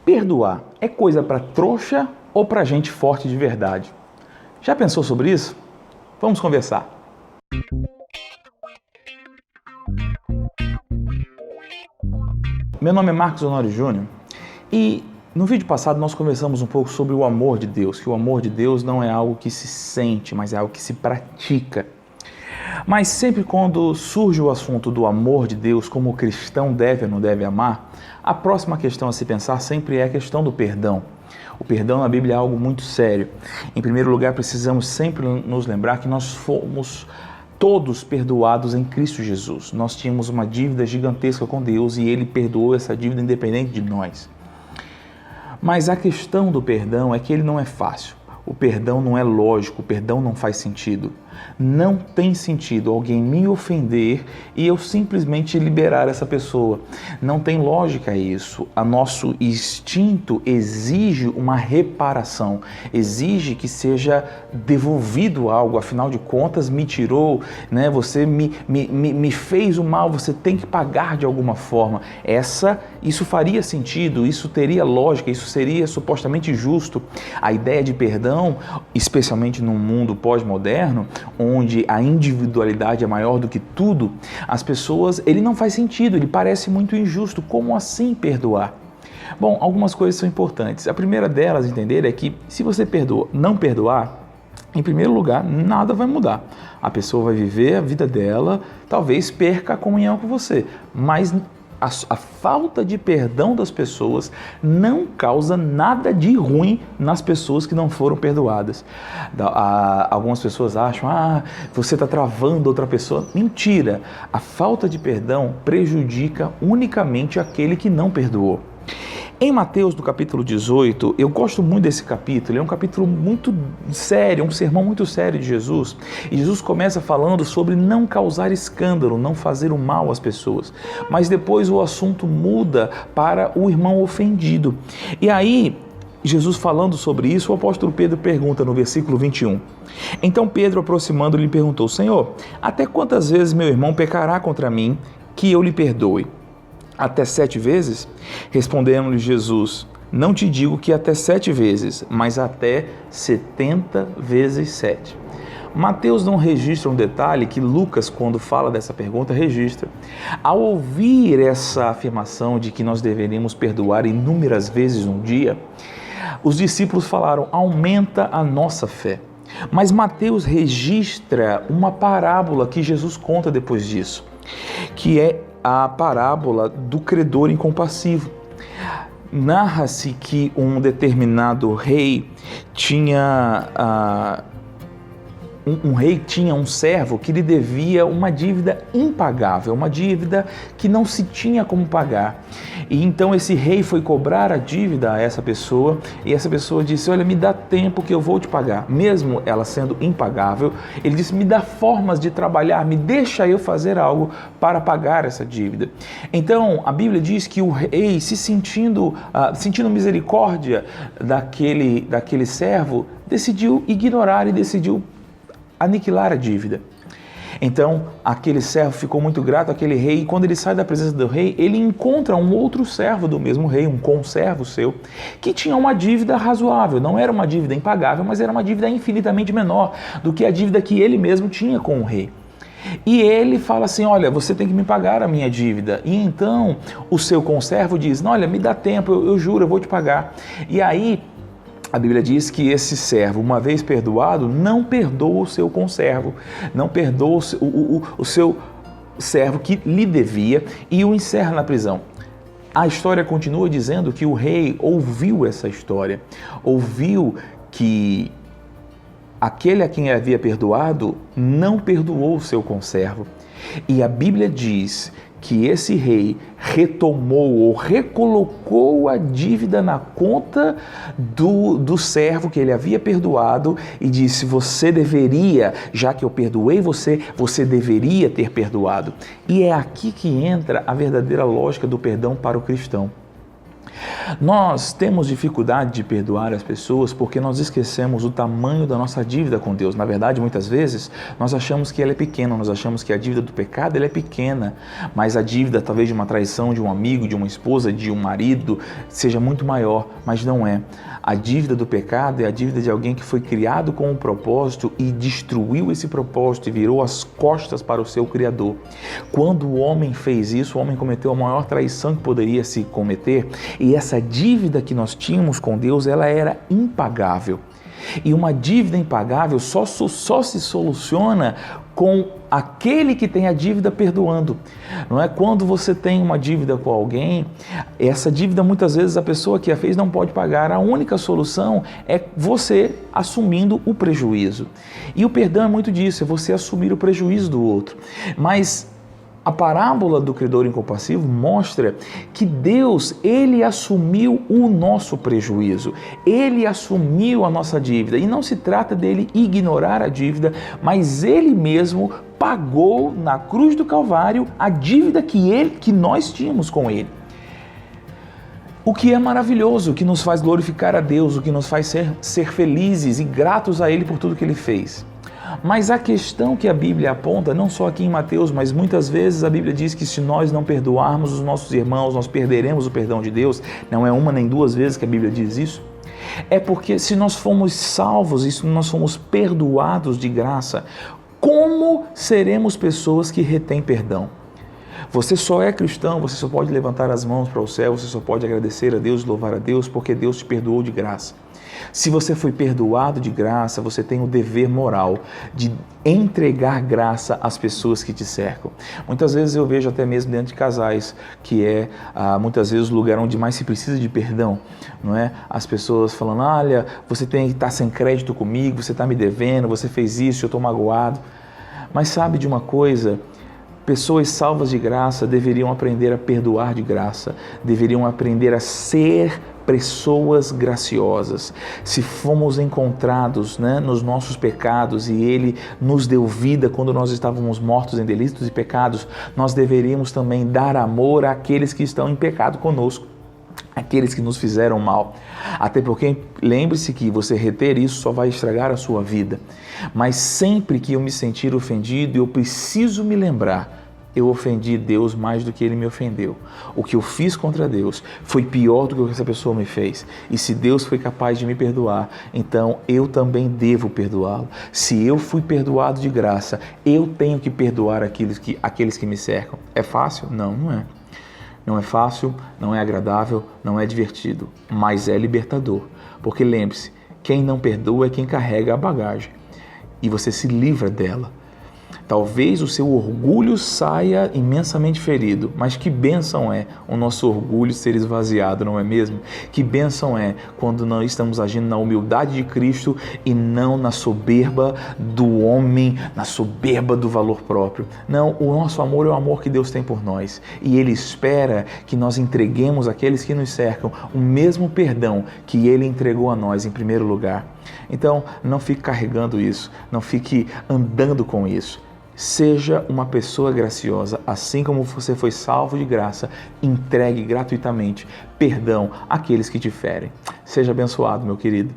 Perdoar é coisa para trouxa ou para gente forte de verdade? Já pensou sobre isso? Vamos conversar. Meu nome é Marcos Honório Júnior e no vídeo passado nós conversamos um pouco sobre o amor de Deus, que o amor de Deus não é algo que se sente, mas é algo que se pratica. Mas sempre quando surge o assunto do amor de Deus, como o cristão deve ou não deve amar, a próxima questão a se pensar sempre é a questão do perdão. O perdão na Bíblia é algo muito sério. Em primeiro lugar, precisamos sempre nos lembrar que nós fomos todos perdoados em Cristo Jesus. Nós tínhamos uma dívida gigantesca com Deus e Ele perdoou essa dívida independente de nós. Mas a questão do perdão é que ele não é fácil. O perdão não é lógico, o perdão não faz sentido. Não tem sentido alguém me ofender e eu simplesmente liberar essa pessoa. Não tem lógica isso. O nosso instinto exige uma reparação, exige que seja devolvido algo. Afinal de contas, me tirou, né? Você me fez o mal, você tem que pagar de alguma forma. Isso faria sentido, isso teria lógica, isso seria supostamente justo. A ideia de perdão, especialmente num mundo pós-moderno, onde a individualidade é maior do que tudo, as pessoas, ele não faz sentido, ele parece muito injusto. Como assim perdoar? Bom, algumas coisas são importantes. A primeira delas, entender, é que se você não perdoar, em primeiro lugar, nada vai mudar. A pessoa vai viver a vida dela, talvez perca a comunhão com você, mas a falta de perdão das pessoas não causa nada de ruim nas pessoas que não foram perdoadas. Algumas pessoas acham, você está travando outra pessoa. Mentira! A falta de perdão prejudica unicamente aquele que não perdoou. Em Mateus, no capítulo 18, eu gosto muito desse capítulo, é um capítulo muito sério, um sermão muito sério de Jesus. E Jesus começa falando sobre não causar escândalo, não fazer o mal às pessoas. Mas depois o assunto muda para o irmão ofendido. E aí, Jesus falando sobre isso, o apóstolo Pedro pergunta no versículo 21. Então Pedro, aproximando, lhe perguntou: Senhor, até quantas vezes meu irmão pecará contra mim, que eu lhe perdoe? Até 7 vezes? Respondendo-lhe Jesus: não te digo que até 7 vezes, mas até 70 vezes 7. Mateus não registra um detalhe que Lucas, quando fala dessa pergunta, registra. Ao ouvir essa afirmação de que nós deveríamos perdoar inúmeras vezes um dia, os discípulos falaram: aumenta a nossa fé. Mas Mateus registra uma parábola que Jesus conta depois disso, que é a parábola do credor incompassivo. Narra-se que um determinado rei tinha um servo que lhe devia uma dívida impagável, uma dívida que não se tinha como pagar. E então esse rei foi cobrar a dívida a essa pessoa e essa pessoa disse: olha, me dá tempo que eu vou te pagar. Mesmo ela sendo impagável, ele disse: me dá formas de trabalhar, me deixa eu fazer algo para pagar essa dívida. Então a Bíblia diz que o rei, sentindo misericórdia daquele servo, decidiu ignorar e decidiu aniquilar a dívida. Então, aquele servo ficou muito grato àquele rei e quando ele sai da presença do rei, ele encontra um outro servo do mesmo rei, um conservo seu, que tinha uma dívida razoável. Não era uma dívida impagável, mas era uma dívida infinitamente menor do que a dívida que ele mesmo tinha com o rei. E ele fala assim: olha, você tem que me pagar a minha dívida. E então o seu conservo diz: olha, me dá tempo, eu juro, eu vou te pagar. E aí a Bíblia diz que esse servo, uma vez perdoado, não perdoa o seu conservo, não perdoa o seu servo que lhe devia e o encerra na prisão. A história continua dizendo que o rei ouviu essa história, ouviu que aquele a quem havia perdoado não perdoou o seu conservo. E a Bíblia diz que esse rei retomou ou recolocou a dívida na conta do servo que ele havia perdoado e disse: você deveria, já que eu perdoei você, você deveria ter perdoado. E é aqui que entra a verdadeira lógica do perdão para o cristão. Nós temos dificuldade de perdoar as pessoas porque nós esquecemos o tamanho da nossa dívida com Deus. Na verdade, muitas vezes, nós achamos que ela é pequena, nós achamos que a dívida do pecado ela é pequena, mas a dívida talvez de uma traição de um amigo, de uma esposa, de um marido, seja muito maior, mas não é. A dívida do pecado é a dívida de alguém que foi criado com um propósito e destruiu esse propósito e virou as costas para o seu Criador. Quando o homem fez isso, o homem cometeu a maior traição que poderia se cometer, e essa dívida que nós tínhamos com Deus, ela era impagável. E uma dívida impagável só se soluciona com aquele que tem a dívida perdoando. Não é? Quando você tem uma dívida com alguém, essa dívida muitas vezes a pessoa que a fez não pode pagar. A única solução é você assumindo o prejuízo. E o perdão é muito disso, é você assumir o prejuízo do outro. Mas a parábola do credor incompassivo mostra que Deus, Ele assumiu o nosso prejuízo, Ele assumiu a nossa dívida, e não se trata dele ignorar a dívida, mas Ele mesmo pagou na cruz do Calvário a dívida que nós tínhamos com Ele. O que é maravilhoso, o que nos faz glorificar a Deus, o que nos faz ser felizes e gratos a Ele por tudo que Ele fez. Mas a questão que a Bíblia aponta, não só aqui em Mateus, mas muitas vezes a Bíblia diz que se nós não perdoarmos os nossos irmãos, nós perderemos o perdão de Deus. Não é uma nem duas vezes que a Bíblia diz isso. É porque se nós fomos salvos e se nós fomos perdoados de graça, como seremos pessoas que retêm perdão? Você só é cristão, você só pode levantar as mãos para o céu, você só pode agradecer a Deus, louvar a Deus, porque Deus te perdoou de graça. Se você foi perdoado de graça, você tem o dever moral de entregar graça às pessoas que te cercam. Muitas vezes eu vejo até mesmo dentro de casais, que é muitas vezes o lugar onde mais se precisa de perdão, não é? As pessoas falando, olha, você tem que estar sem crédito comigo, você está me devendo, você fez isso, eu estou magoado. Mas sabe de uma coisa? Pessoas salvas de graça deveriam aprender a perdoar de graça, deveriam aprender a ser pessoas graciosas. Se fomos encontrados, nos nossos pecados e Ele nos deu vida quando nós estávamos mortos em delitos e pecados, nós deveríamos também dar amor àqueles que estão em pecado conosco, aqueles que nos fizeram mal. Até porque lembre-se que você reter isso só vai estragar a sua vida. Mas sempre que eu me sentir ofendido, eu preciso me lembrar, eu ofendi Deus mais do que Ele me ofendeu. O que eu fiz contra Deus foi pior do que o que essa pessoa me fez. E se Deus foi capaz de me perdoar, então eu também devo perdoá-lo. Se eu fui perdoado de graça, eu tenho que perdoar aqueles que me cercam. É fácil? Não, não é. Não é fácil, não é agradável, não é divertido, mas é libertador. Porque lembre-se, quem não perdoa é quem carrega a bagagem e você se livra dela. Talvez o seu orgulho saia imensamente ferido, mas que bênção é o nosso orgulho ser esvaziado, não é mesmo? Que bênção é quando nós estamos agindo na humildade de Cristo e não na soberba do homem, na soberba do valor próprio. Não, o nosso amor é o amor que Deus tem por nós e Ele espera que nós entreguemos àqueles que nos cercam o mesmo perdão que Ele entregou a nós em primeiro lugar. Então, não fique carregando isso, não fique andando com isso. Seja uma pessoa graciosa, assim como você foi salvo de graça, entregue gratuitamente perdão àqueles que te ferem. Seja abençoado, meu querido.